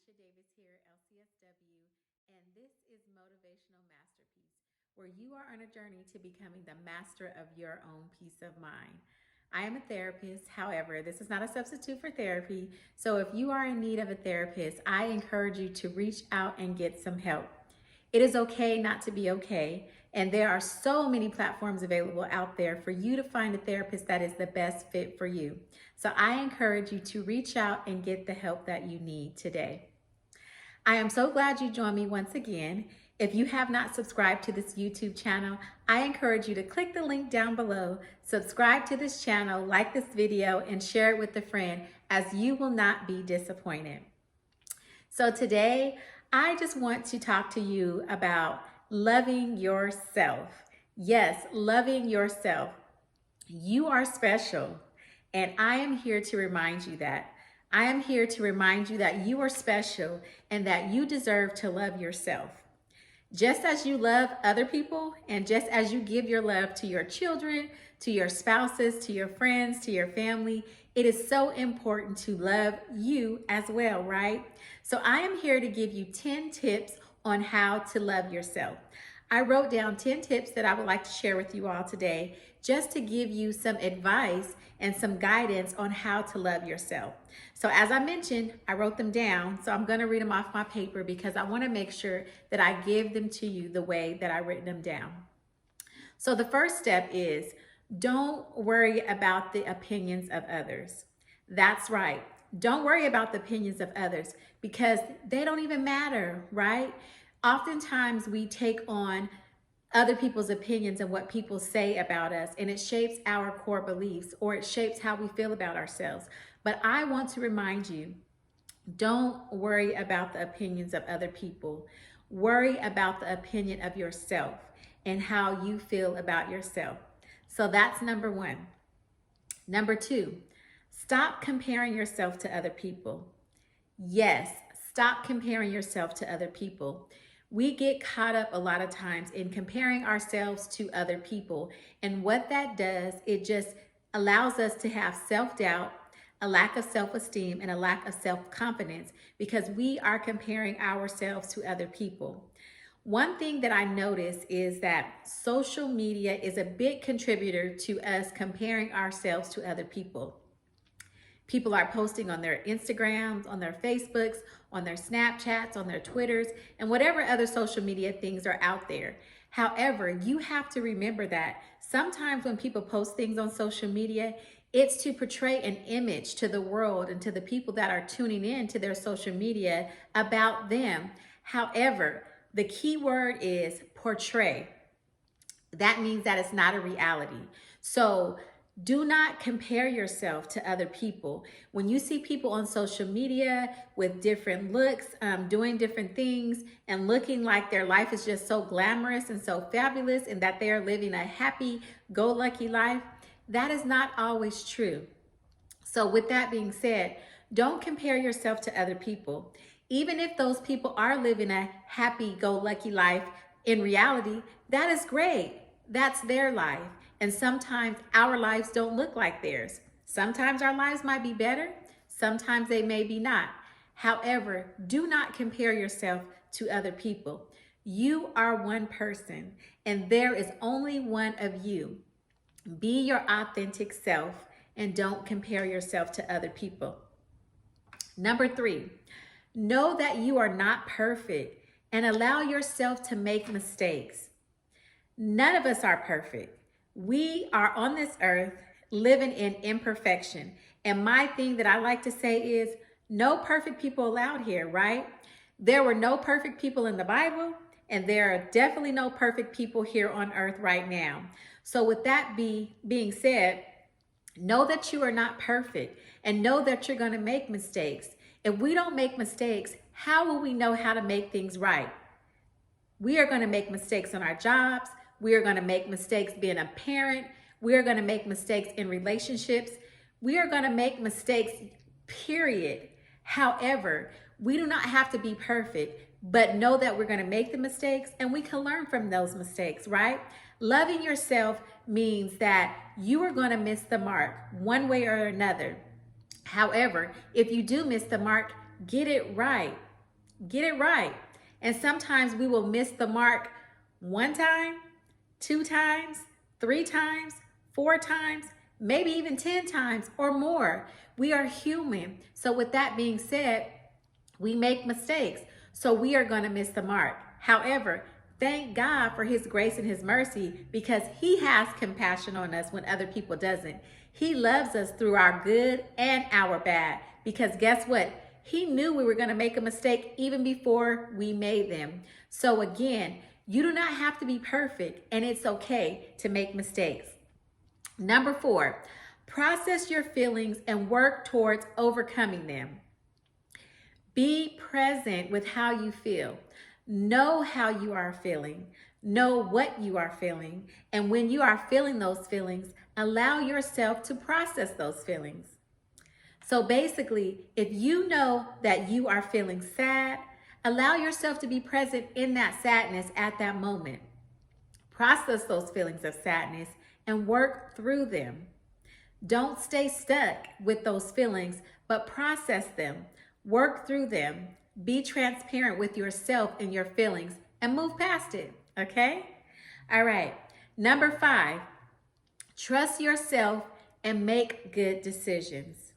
Niesha Davis here, LCSW, and this is Motivational Masterpiece, where you are on a journey to becoming the master of your own peace of mind. I am a therapist. However, this is not a substitute for therapy. So if you are in need of a therapist, I encourage you to reach out and get some help. It is okay not to be okay. And there are so many platforms available out there for you to find a therapist that is the best fit for you. So I encourage you to reach out and get the help that you need today. I am so glad you joined me once again. If you have not subscribed to this YouTube channel, I encourage you to click the link down below, subscribe to this channel, like this video, and share it with a friend, as you will not be disappointed. So today, I just want to talk to you about loving yourself. Yes, loving yourself. You are special, and I am here to remind you that. I am here to remind you that you are special and that you deserve to love yourself. Just as you love other people, and just as you give your love to your children, to your spouses, to your friends, to your family, it is so important to love you as well, right? So I am here to give you 10 tips on how to love yourself. I wrote down 10 tips that I would like to share with you all today, just to give you some advice and some guidance on how to love yourself. So as I mentioned, I wrote them down, so I'm going to read them off my paper because I want to make sure that I give them to you the way that I written them down. So the first step is, don't worry about the opinions of others. That's right. Don't worry about the opinions of others because they don't even matter, right? Oftentimes we take on other people's opinions and what people say about us, and it shapes our core beliefs, or it shapes how we feel about ourselves. But I want to remind you, don't worry about the opinions of other people. Worry about the opinion of yourself and how you feel about yourself. So that's number one. Number two, stop comparing yourself to other people. Yes, stop comparing yourself to other people. We get caught up a lot of times in comparing ourselves to other people. And what that does, it just allows us to have self-doubt, a lack of self-esteem, and a lack of self-confidence because we are comparing ourselves to other people. One thing that I notice is that social media is a big contributor to us comparing ourselves to other people. People are posting on their Instagrams, on their Facebooks, on their Snapchats, on their Twitters, and whatever other social media things are out there. However, you have to remember that sometimes when people post things on social media, it's to portray an image to the world and to the people that are tuning in to their social media about them. However, the key word is portray. That means that it's not a reality. So do not compare yourself to other people. When you see people on social media with different looks, doing different things, and looking like their life is just so glamorous and so fabulous, and that they are living a happy-go-lucky life, that is not always true. So with that being said, don't compare yourself to other people. Even if those people are living a happy-go-lucky life, in reality, that is great. That's their life. And sometimes our lives don't look like theirs. Sometimes our lives might be better. Sometimes they may be not. However, do not compare yourself to other people. You are one person, and there is only one of you. Be your authentic self and don't compare yourself to other people. Number three, know that you are not perfect and allow yourself to make mistakes. None of us are perfect. We are on this earth living in imperfection. And my thing that I like to say is no perfect people allowed here, right? There were no perfect people in the Bible, and there are definitely no perfect people here on earth right now. So with that being said, know that you are not perfect and know that you're going to make mistakes. If we don't make mistakes, how will we know how to make things right? We are going to make mistakes on our jobs. We are going to make mistakes being a parent. We are going to make mistakes in relationships. We are going to make mistakes, period. However, we do not have to be perfect, but know that we're going to make the mistakes and we can learn from those mistakes, right? Loving yourself means that you are going to miss the mark one way or another. However, if you do miss the mark, get it right. Get it right. And sometimes we will miss the mark 1 time, 2 times, 3 times, 4 times, maybe even 10 times or more. We are human. So with that being said, we make mistakes. So we are going to miss the mark. However, thank God for his grace and his mercy, because he has compassion on us when other people doesn't. He loves us through our good and our bad, because guess what? He knew we were going to make a mistake even before we made them. So again, you do not have to be perfect, and it's okay to make mistakes. Number 4, process your feelings and work towards overcoming them. Be present with how you feel. Know how you are feeling. Know what you are feeling. And when you are feeling those feelings, allow yourself to process those feelings. So basically, if you know that you are feeling sad, allow yourself to be present in that sadness at that moment. Process those feelings of sadness and work through them. Don't stay stuck with those feelings, but process them. Work through them. Be transparent with yourself and your feelings and move past it, okay? All right. Number 5, trust yourself and make good decisions.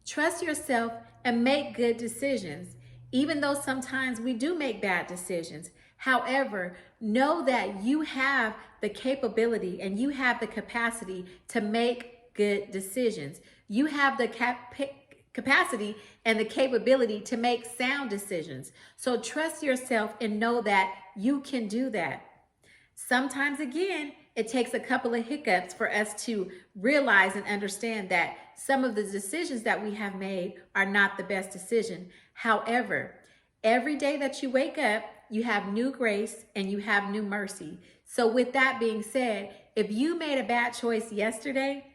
Trust yourself and make good decisions, even though sometimes we do make bad decisions. However, know that you have the capability and you have the capacity to make good decisions. You have the capacity and the capability to make sound decisions. So trust yourself and know that you can do that. Sometimes, again, it takes a couple of hiccups for us to realize and understand that some of the decisions that we have made are not the best decision. However, every day that you wake up, you have new grace and you have new mercy. So with that being said, if you made a bad choice yesterday,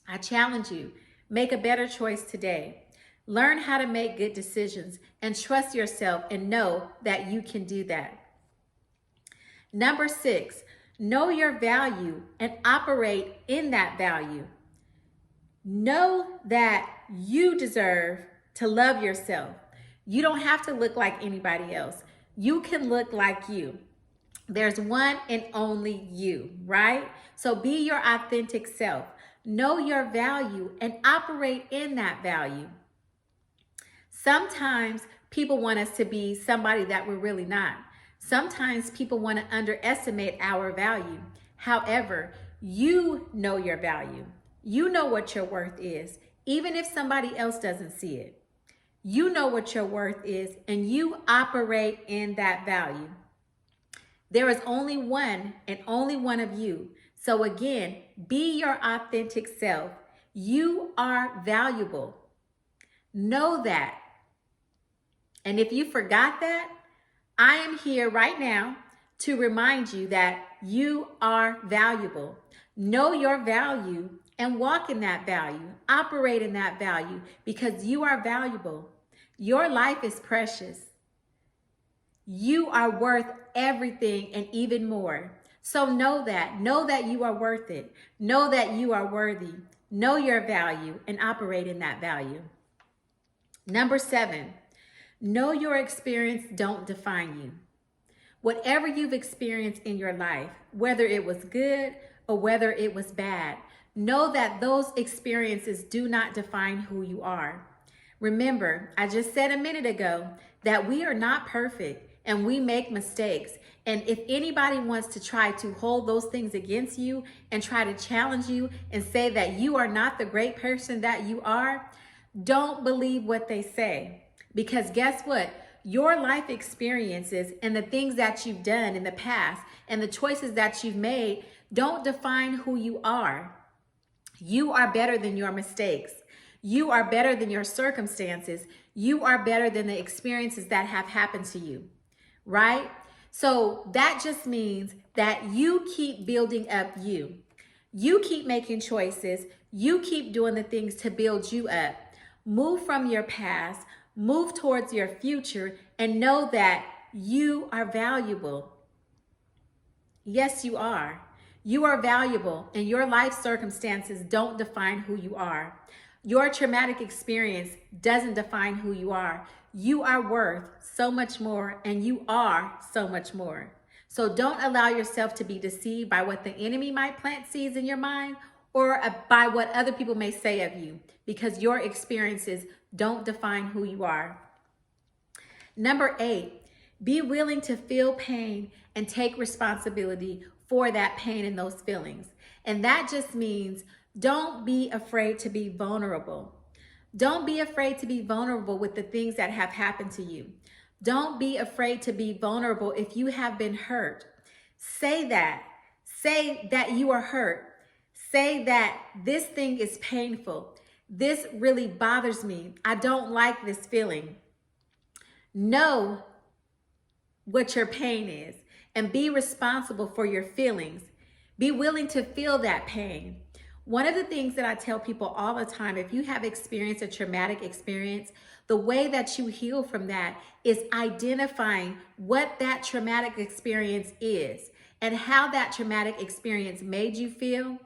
I challenge you, make a better choice today. Learn how to make good decisions and trust yourself and know that you can do that. Number 6, know your value and operate in that value. Know that you deserve to love yourself. You don't have to look like anybody else. You can look like you. There's one and only you, right? So be your authentic self. Know your value and operate in that value. Sometimes people want us to be somebody that we're really not. Sometimes people want to underestimate our value. However, you know your value. You know what your worth is, even if somebody else doesn't see it. You know what your worth is, and you operate in that value. There is only one and only one of you. So again, be your authentic self. You are valuable. Know that. And if you forgot that, I am here right now to remind you that you are valuable. Know your value and walk in that value. Operate in that value because you are valuable. Your life is precious. You are worth everything and even more. So know that. Know that you are worth it. Know that you are worthy. Know your value and operate in that value. Number 7, know your experience don't define you. Whatever you've experienced in your life, whether it was good or whether it was bad, know that those experiences do not define who you are. Remember, I just said a minute ago that we are not perfect and we make mistakes. And if anybody wants to try to hold those things against you and try to challenge you and say that you are not the great person that you are, don't believe what they say. Because guess what? Your life experiences and the things that you've done in the past and the choices that you've made don't define who you are. You are better than your mistakes. You are better than your circumstances. You are better than the experiences that have happened to you, right? So that just means that you keep building up you. You keep making choices. You keep doing the things to build you up. Move from your past, move towards your future, and know that you are valuable. Yes, you are. You are valuable, and your life circumstances don't define who you are. Your traumatic experience doesn't define who you are. You are worth so much more, and you are so much more. So don't allow yourself to be deceived by what the enemy might plant seeds in your mind or by what other people may say of you, because your experiences don't define who you are. Number 8, be willing to feel pain and take responsibility for that pain and those feelings. And that just means don't be afraid to be vulnerable. Don't be afraid to be vulnerable with the things that have happened to you. Don't be afraid to be vulnerable if you have been hurt. Say that. Say that you are hurt. Say that this thing is painful. This really bothers me. I don't like this feeling. Know what your pain is and be responsible for your feelings. Be willing to feel that pain. One of the things that I tell people all the time, if you have experienced a traumatic experience, the way that you heal from that is identifying what that traumatic experience is and how that traumatic experience made you feel.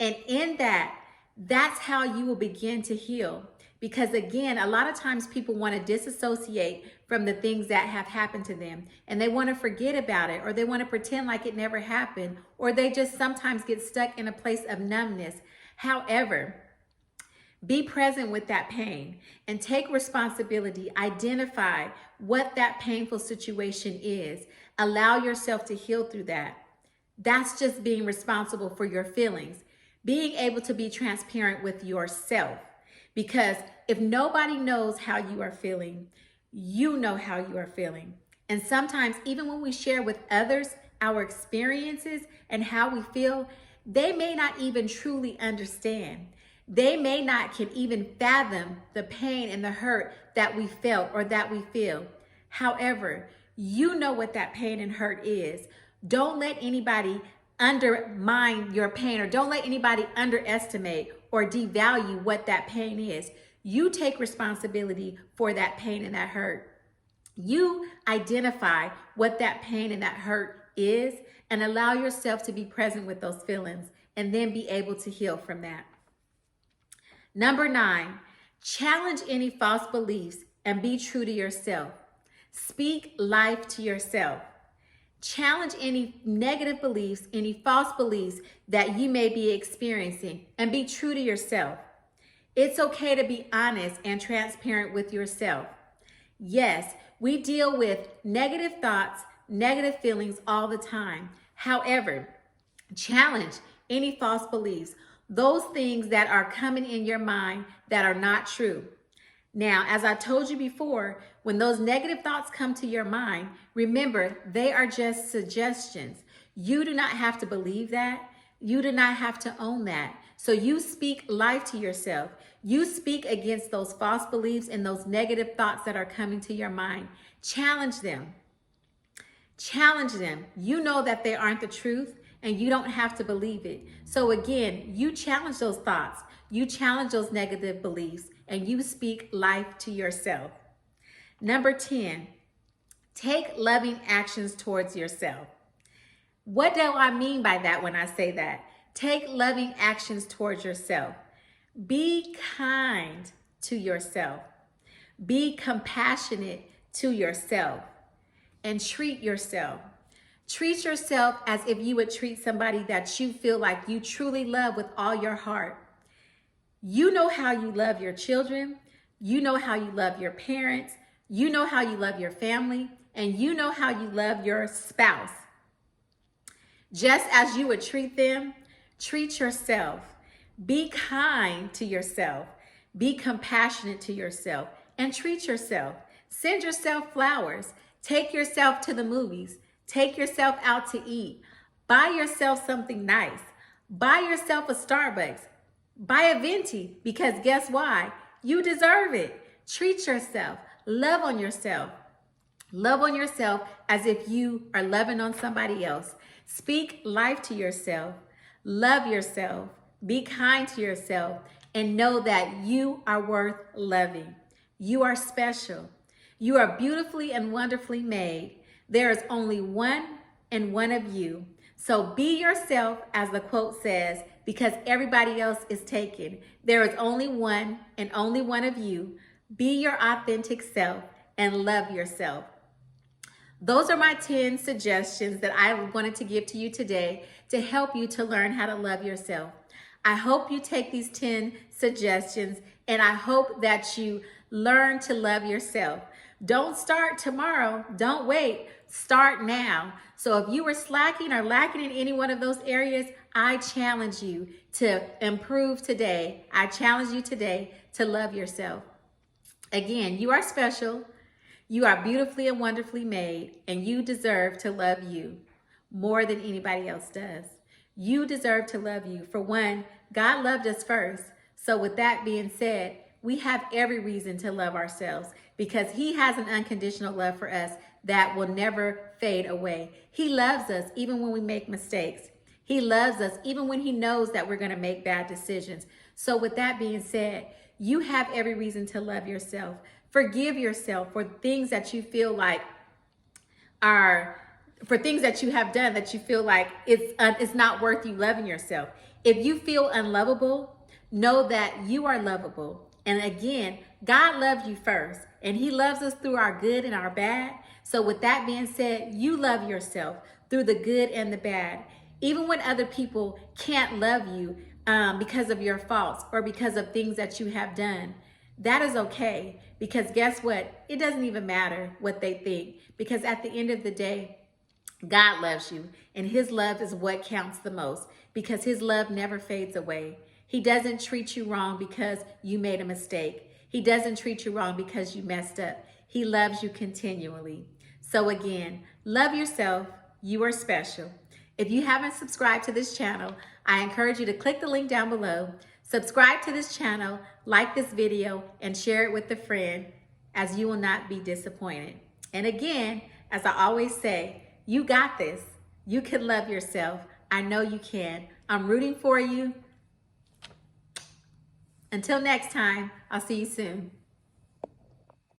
And in that, that's how you will begin to heal. Because again, a lot of times people want to disassociate from the things that have happened to them, and they want to forget about it, or they want to pretend like it never happened, or they just sometimes get stuck in a place of numbness. However, be present with that pain and take responsibility. Identify what that painful situation is. Allow yourself to heal through that. That's just being responsible for your feelings. Being able to be transparent with yourself. Because if nobody knows how you are feeling, you know how you are feeling. And sometimes even when we share with others our experiences and how we feel, they may not even truly understand. They may not can even fathom the pain and the hurt that we felt or that we feel. However, you know what that pain and hurt is. Don't let anybody undermine your pain, or don't let anybody underestimate or devalue what that pain is. You take responsibility for that pain and that hurt. You identify what that pain and that hurt is and allow yourself to be present with those feelings and then be able to heal from that. Number 9, challenge any false beliefs and be true to yourself. Speak life to yourself. Challenge any negative beliefs, any false beliefs that you may be experiencing, and be true to yourself. It's okay to be honest and transparent with yourself. Yes, we deal with negative thoughts, negative feelings all the time. However, challenge any false beliefs, those things that are coming in your mind that are not true. Now, as I told you before, when those negative thoughts come to your mind, remember, they are just suggestions. You do not have to believe that. You do not have to own that. So you speak life to yourself. You speak against those false beliefs and those negative thoughts that are coming to your mind. Challenge them. Challenge them. You know that they aren't the truth, and you don't have to believe it. So again, you challenge those thoughts. You challenge those negative beliefs, and you speak life to yourself. Number 10, take loving actions towards yourself. What do I mean by that when I say that? Take loving actions towards yourself. Be kind to yourself. Be compassionate to yourself, and treat yourself. Treat yourself as if you would treat somebody that you feel like you truly love with all your heart. You know how you love your children. You know how you love your parents. You know how you love your family. And you know how you love your spouse. Just as you would treat them, treat yourself. Be kind to yourself. Be compassionate to yourself. And treat yourself. Send yourself flowers. Take yourself to the movies. Take yourself out to eat. Buy yourself something nice. Buy yourself a Starbucks. Buy a venti, because guess why? You deserve it. Treat yourself. Love on yourself. Love on yourself as if you are loving on somebody else. Speak life to yourself. Love yourself. Be kind to yourself, and know that you are worth loving. You are special. You are beautifully and wonderfully made. There is only one and one of you. So be yourself, as the quote says, because everybody else is taken. There is only one and only one of you. Be your authentic self and love yourself. Those are my 10 suggestions that I wanted to give to you today to help you to learn how to love yourself. I hope you take these 10 suggestions and I hope that you learn to love yourself. Don't start tomorrow. Don't wait. Start now. So if you were slacking or lacking in any one of those areas, I challenge you to improve today. I challenge you today to love yourself. Again, you are special. You are beautifully and wonderfully made, and you deserve to love you more than anybody else does. You deserve to love you. For one, God loved us first. So with that being said, we have every reason to love ourselves because He has an unconditional love for us that will never fade away. He loves us even when we make mistakes. He loves us even when He knows that we're going to make bad decisions. So with that being said, you have every reason to love yourself. Forgive yourself for things that you feel like for things that you have done that you feel like it's not worth you loving yourself. If you feel unlovable, know that you are lovable. And again, God loved you first, and He loves us through our good and our bad. So with that being said, you love yourself through the good and the bad. Even when other people can't love you because of your faults or because of things that you have done, that is okay, because guess what? It doesn't even matter what they think, because at the end of the day, God loves you, and His love is what counts the most, because His love never fades away. He doesn't treat you wrong because you made a mistake. He doesn't treat you wrong because you messed up. He loves you continually. So again, love yourself. You are special. If you haven't subscribed to this channel, I encourage you to click the link down below. Subscribe to this channel, like this video, and share it with a friend, as you will not be disappointed. And again, as I always say, you got this. You can love yourself. I know you can. I'm rooting for you. Until next time, I'll see you soon.